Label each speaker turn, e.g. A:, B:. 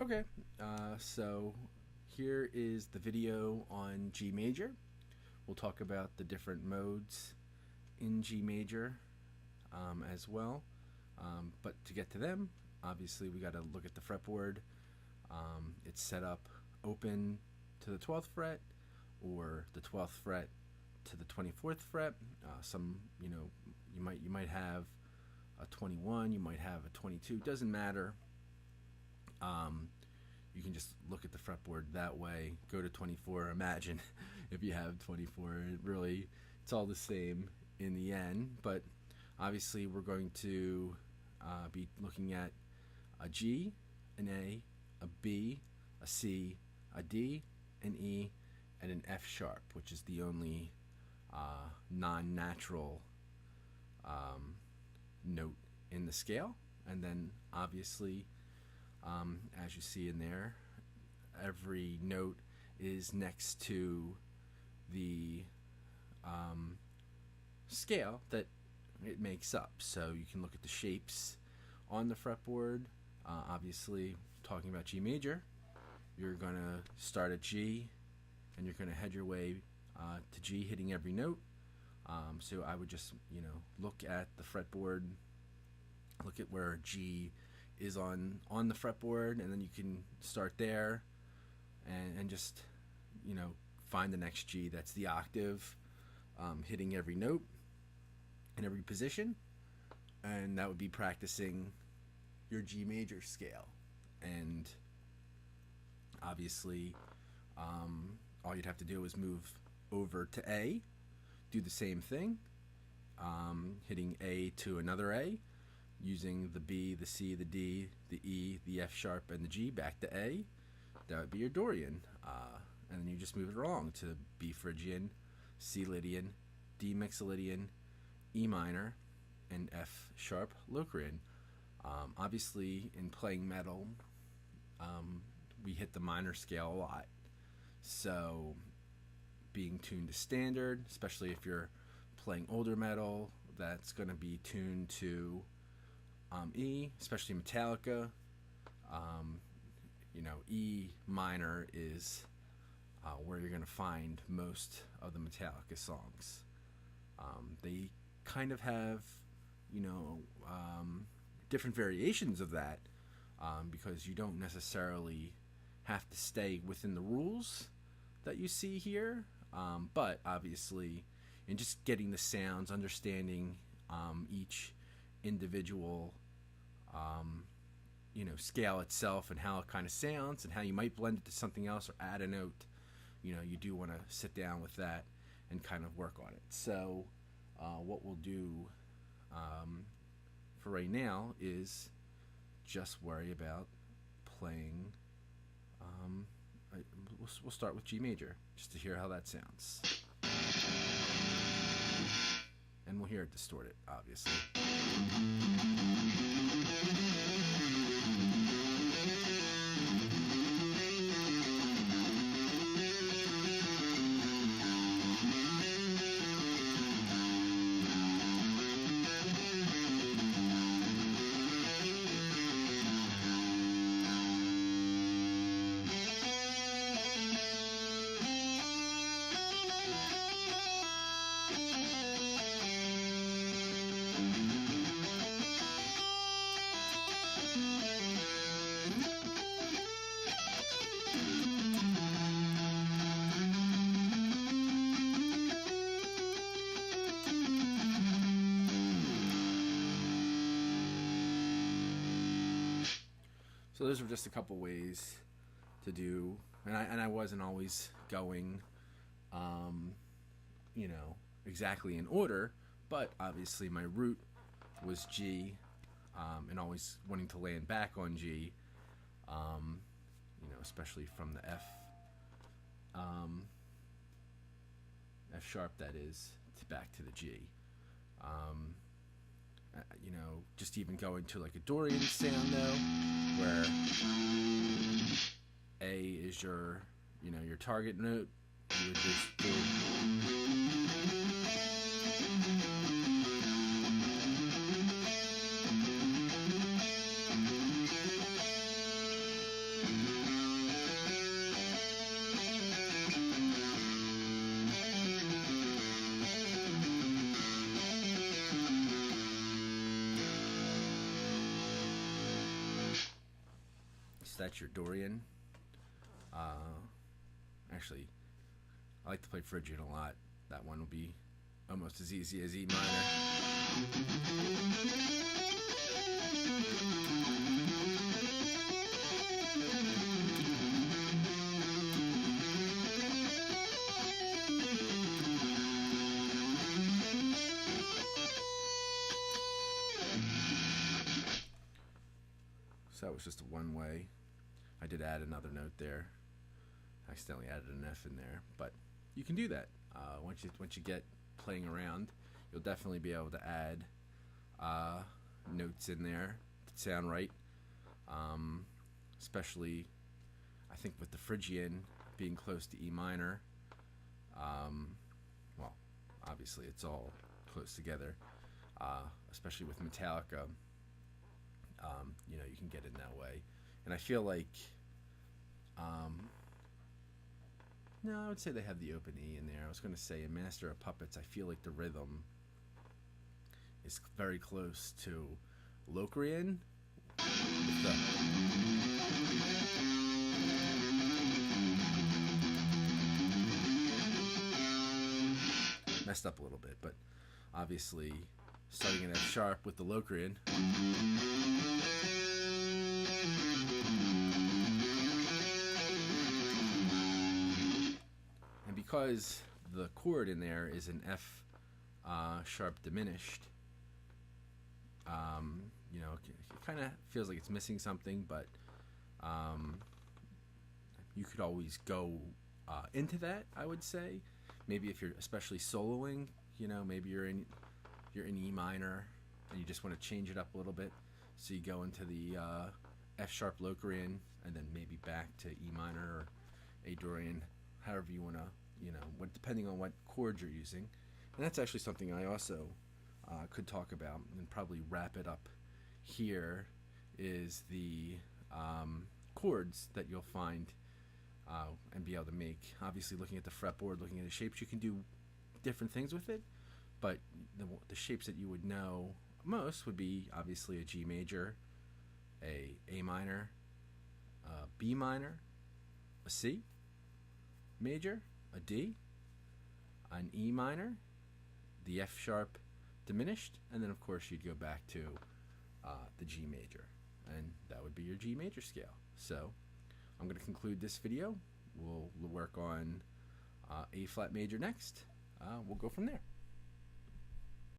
A: Okay, so here is the video on G major. We'll talk about the different modes in G major as well. But to get to them, obviously we got to look at the fretboard. It's set up open to the 12th fret or the 12th fret to the 24th fret. You might have a 21, you might have a 22. Doesn't matter. You can just look at the fretboard that way. Go to 24. Imagine if you have 24. It's all the same in the end. But obviously, we're going to be looking at a G, an A, a B, a C, a D, an E, and an F sharp, which is the only non-natural note in the scale. And then obviously, as you see in there, every note is next to the scale that it makes up. So you can look at the shapes on the fretboard. Obviously, talking about G major, you're going to start at G and you're going to head your way to G, hitting every note. So I would just, look at the fretboard, look at where G is on the fretboard, and then you can start there and just, find the next G. That's the octave, hitting every note in every position. And that would be practicing your G major scale. And obviously, all you'd have to do is move over to A, do the same thing, hitting A to another A, using the B, the C, the D, the E, the F sharp, and the G back to A. That would be your Dorian. And then you just move it along to B Phrygian, C Lydian, D Mixolydian, E minor, and F sharp Locrian. Obviously, in playing metal, we hit the minor scale a lot. So being tuned to standard, especially if you're playing older metal, that's going to be tuned to E, especially Metallica. E minor is where you're going to find most of the Metallica songs. They kind of have, different variations of that because you don't necessarily have to stay within the rules that you see here. But obviously, in just getting the sounds, understanding each individual scale itself and how it kind of sounds and how you might blend it to something else or add a note, you do want to sit down with that and kind of work on it. So what we'll do for right now is just worry about playing. We'll start with G major just to hear how that sounds. And we'll hear it distorted, obviously. So those were just a couple ways to do, and I wasn't always going, exactly in order, but obviously my root was G, and always wanting to land back on G, especially from the F sharp, that is, to back to the G. Just even going to like a Dorian sound though, where A is your target note. You would just do that's your Dorian. Actually, I like to play Phrygian a lot. That one will be almost as easy as E minor. So that was just one way. I did add another note there. I accidentally added an F in there, but you can do that. Once you get playing around, you'll definitely be able to add notes in there that sound right. Especially, I think with the Phrygian being close to E minor. Well, obviously it's all close together. Especially with Metallica, you can get in that way. And I feel like, no, I would say they have the open E in there. I was going to say in Master of Puppets, I feel like the rhythm is very close to Locrian. Messed up a little bit, but obviously starting in F sharp with the Locrian. And because the chord in there is an F sharp diminished, it kind of feels like it's missing something, but you could always go into that, I would say. Maybe if you're especially soloing, maybe you're in E minor and you just want to change it up a little bit, so you go into the F sharp Locrian and then maybe back to E minor or A Dorian, however you want to, depending on what chord you're using. And that's actually something I also could talk about and probably wrap it up here, is the chords that you'll find and be able to make. Obviously, looking at the fretboard, looking at the shapes, you can do different things with it, but the shapes that you would know most would be obviously a G major, A minor, B minor, a C major, a D, an E minor, the F sharp diminished, and then of course you'd go back to the G major, and that would be your G major scale. So I'm going to conclude this video. We'll work on A flat major next. We'll go from there.